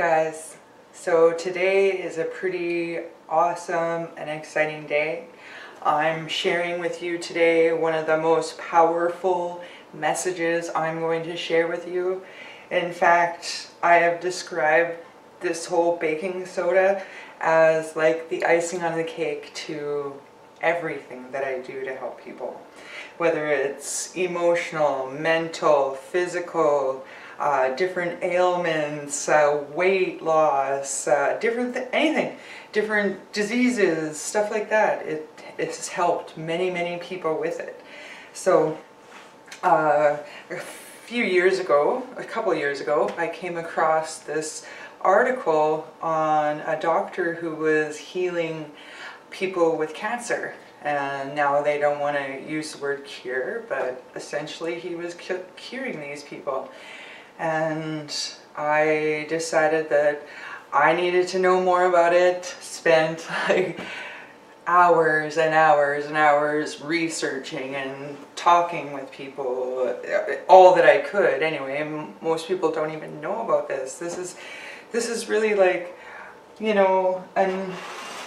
guys, so today is a pretty awesome and exciting day. I'm sharing with you today one of the most powerful messages I'm going to share with you. In fact, I have described this whole baking soda as like the icing on the cake to everything that I do to help people. Whether it's emotional, mental, physical, different ailments, weight loss, anything, different diseases, stuff like that. It has helped many people with it. So a couple years ago, I came across this article on a doctor who was healing people with cancer. And now they don't want to use the word cure, but essentially he was curing these people. And I decided that I needed to know more about it, spent like hours and hours and hours researching and talking with people, all that I could anyway. Most people don't even know about this. This is really like, you know, an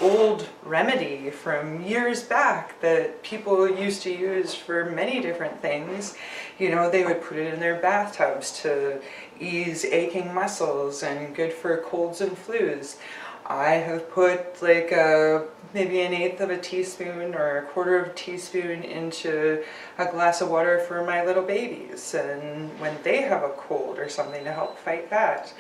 old remedy from years back that people used to use for many different things. You know, they would put it in their bathtubs to ease aching muscles and good for colds and flus. I have put like maybe 1/8 of a teaspoon or 1/4 of a teaspoon into a glass of water for my little babies, and when they have a cold or something, to help fight that.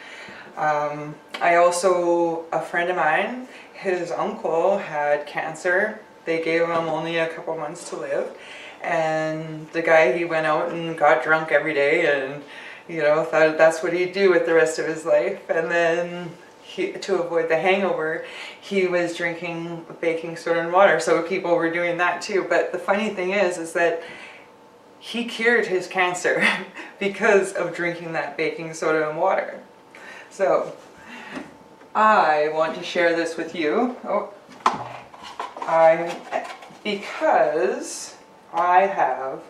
I also, a friend of mine, his uncle had cancer. They gave him only a couple months to live, and the guy, he went out and got drunk every day and, you know, thought that's what he'd do with the rest of his life. And then to avoid the hangover, he was drinking baking soda and water. So people were doing that too. But the funny thing is that he cured his cancer because of drinking that baking soda and water. So I want to share this with you. Because I have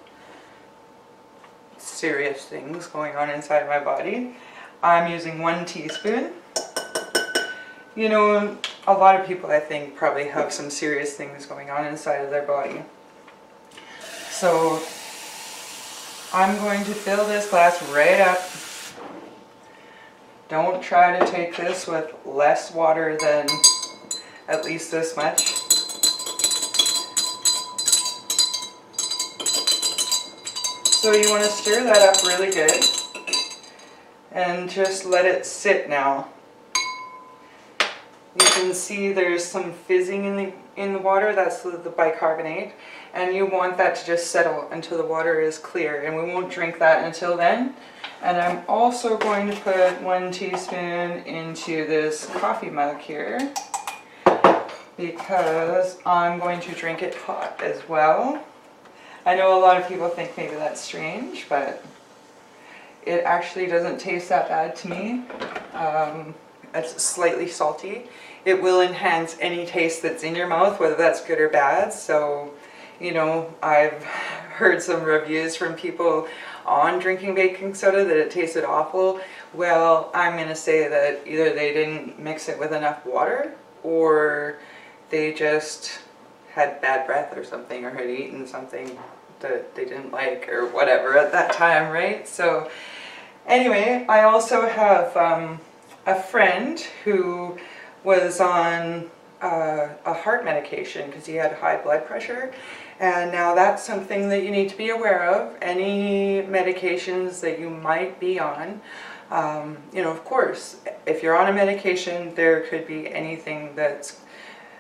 serious things going on inside my body. I'm using 1 teaspoon. You know, a lot of people, I think, probably have some serious things going on inside of their body. So I'm going to fill this glass right up. Don't try to take this with less water than at least this much. So you want to stir that up really good and just let it sit now. You can see there's some fizzing in the water. That's the bicarbonate, and you want that to just settle until the water is clear, and we won't drink that until then. And I'm also going to put 1 teaspoon into this coffee mug here because I'm going to drink it hot as well. I know a lot of people think maybe that's strange, but it actually doesn't taste that bad to me. It's slightly salty. It will enhance any taste that's in your mouth, whether that's good or bad. So, you know, I've heard some reviews from people on drinking baking soda that it tasted awful. Well, I'm going to say that either they didn't mix it with enough water, or they just had bad breath or something, or had eaten something that they didn't like or whatever at that time, right? So anyway, I also have a friend who was on a heart medication because he had high blood pressure, and now that's something that you need to be aware of. Any medications that you might be on, you know, of course, if you're on a medication, there could be anything that's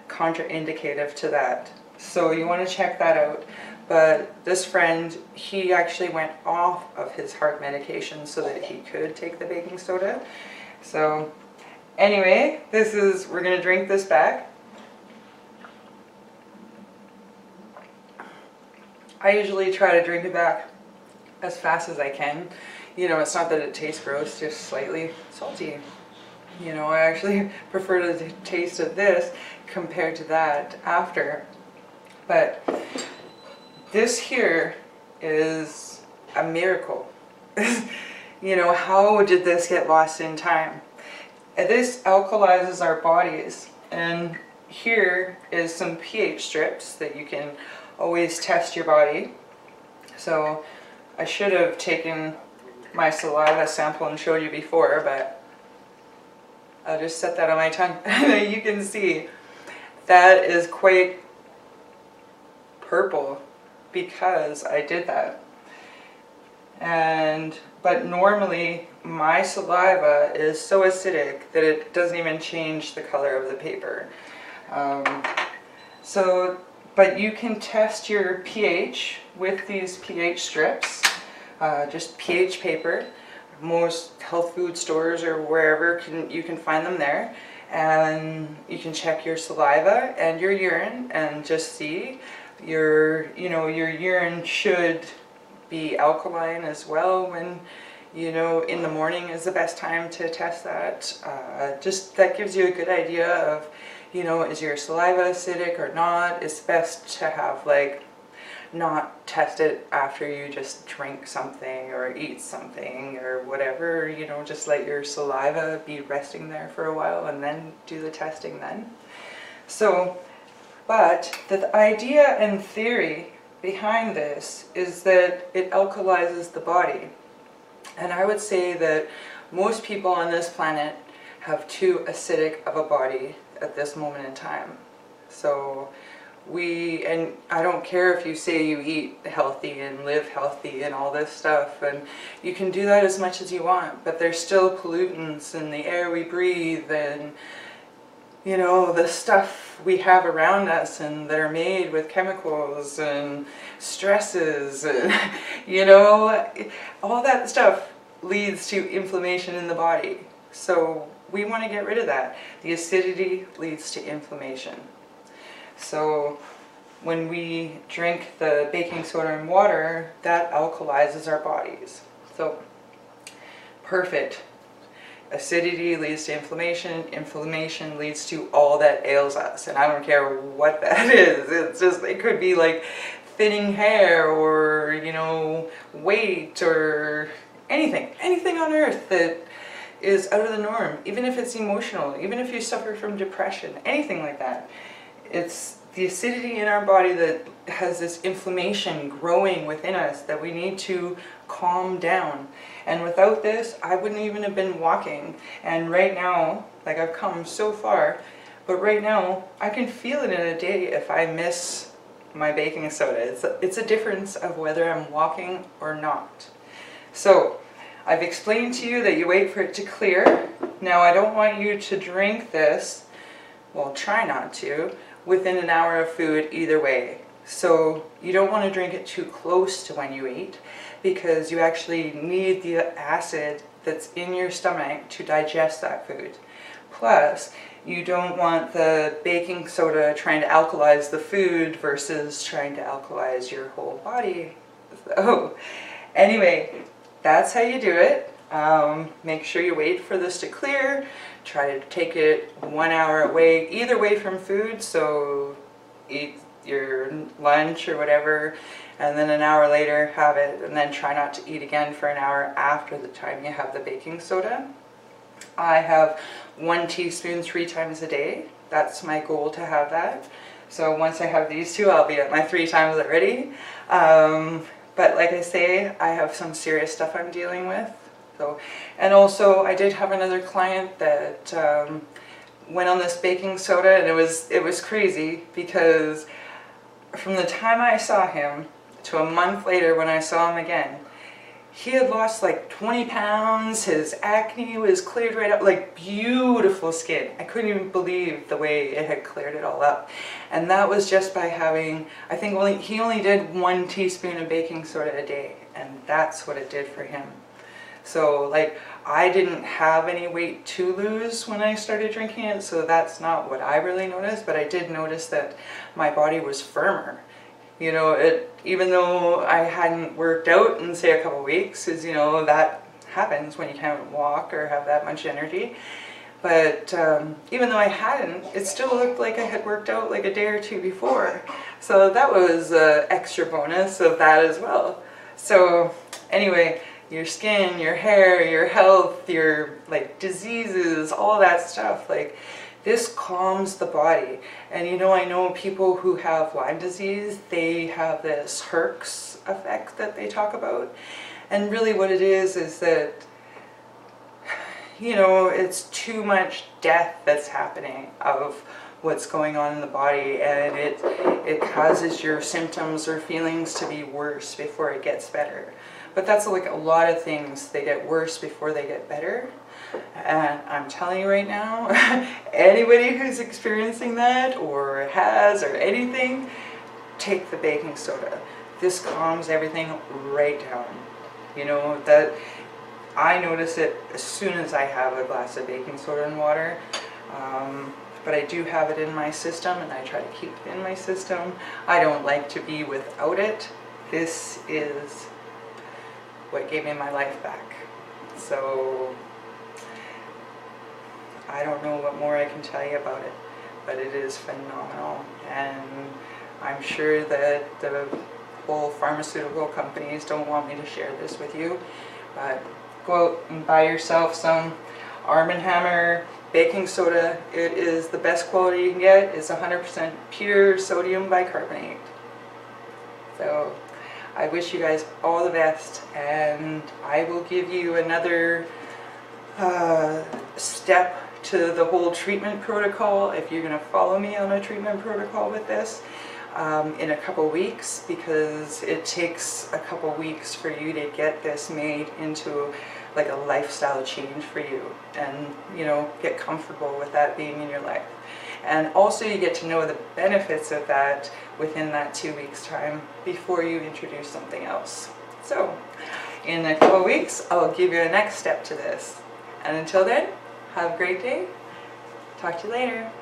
contraindicative to that. So you want to check that out. But this friend, he actually went off of his heart medication so that he could take the baking soda. So anyway, we're going to drink this back. I usually try to drink it back as fast as I can. You know, it's not that it tastes gross, just slightly salty. You know, I actually prefer the taste of this compared to that after. But this here is a miracle. You know, how did this get lost in time? This alkalizes our bodies, and here is some pH strips that you can always test your body. So I should have taken my saliva sample and showed you before, but I'll just set that on my tongue. You can see that is quite purple because I did that. But normally my saliva is so acidic that it doesn't even change the color of the paper. But you can test your pH with these pH strips, just pH paper. Most health food stores or wherever you can find them there, and you can check your saliva and your urine and just see your urine should be alkaline as well. When in the morning is the best time to test that. Just that gives you a good idea of is your saliva acidic or not. It's best to have not test it after you just drink something or eat something or whatever, just let your saliva be resting there for a while and then do the testing then. So, but the idea and theory behind this is that it alkalizes the body. And I would say that most people on this planet have too acidic of a body at this moment in time. So and I don't care if you say you eat healthy and live healthy and all this stuff, and you can do that as much as you want, but there's still pollutants in the air we breathe and the stuff we have around us and that are made with chemicals and stresses and all that stuff leads to inflammation in the body. So we want to get rid of that. The acidity leads to inflammation. So when we drink the baking soda and water, that alkalizes our bodies. So perfect. Acidity leads to inflammation. Inflammation leads to all that ails us. And I don't care what that is. It's just, it could be like thinning hair or, weight or anything on earth that is out of the norm. Even if it's emotional, even if you suffer from depression, anything like that. It's the acidity in our body that has this inflammation growing within us that we need to calm down. And without this, I wouldn't even have been walking. And right now, I've come so far, but right now, I can feel it in a day if I miss my baking soda. It's a difference of whether I'm walking or not. So, I've explained to you that you wait for it to clear. Now, I don't want you to drink this, well, try not to, within an hour of food either way. So you don't want to drink it too close to when you eat, because you actually need the acid that's in your stomach to digest that food. Plus, you don't want the baking soda trying to alkalize the food versus trying to alkalize your whole body. So anyway, that's how you do it. Make sure you wait for this to clear. Try to take it 1 hour away, either way from food, so eat your lunch or whatever, and then an hour later have it, and then try not to eat again for an hour after the time you have the baking soda. I have 1 teaspoon 3 times a day. That's my goal, to have that. So once I have these two, I'll be at my 3 times already. But like I say, I have some serious stuff I'm dealing with. And also, I did have another client that went on this baking soda, and it was crazy, because from the time I saw him to a month later when I saw him again, he had lost 20 pounds, his acne was cleared right up, beautiful skin. I couldn't even believe the way it had cleared it all up. And that was just by having, I think he only did 1 teaspoon of baking soda a day, and that's what it did for him. So I didn't have any weight to lose when I started drinking it, so that's not what I really noticed, but I did notice that my body was firmer. Even though I hadn't worked out in, say, a couple weeks, because, that happens when you can't walk or have that much energy. But even though I hadn't, it still looked like I had worked out a day or 2 before. So that was an extra bonus of that as well. So anyway, your skin, your hair, your health, your like diseases, all that stuff. Like this calms the body. And you know, I know people who have Lyme disease, they have this Herx effect that they talk about. And really what it is that, you know, it's too much death that's happening of what's going on in the body, and it causes your symptoms or feelings to be worse before it gets better. But that's like a lot of things, they get worse before they get better. And I'm telling you right now, anybody who's experiencing that or has or anything, take the baking soda. This calms everything right down. You know, that I notice it as soon as I have a glass of baking soda and water. But I do have it in my system, and I try to keep it in my system. I don't like to be without it. This is what gave me my life back. So I don't know what more I can tell you about it, but it is phenomenal. And I'm sure that the whole pharmaceutical companies don't want me to share this with you, but go out and buy yourself some Arm & Hammer baking soda. It is the best quality you can get. It's 100% pure sodium bicarbonate. So I wish you guys all the best, and I will give you another step to the whole treatment protocol if you're going to follow me on a treatment protocol with this in a couple weeks, because it takes a couple weeks for you to get this made into like a lifestyle change for you, and you know, get comfortable with that being in your life. And also you get to know the benefits of that within that 2 weeks time before you introduce something else. So in a couple weeks I'll give you a next step to this, and until then, have a great day. Talk to you later.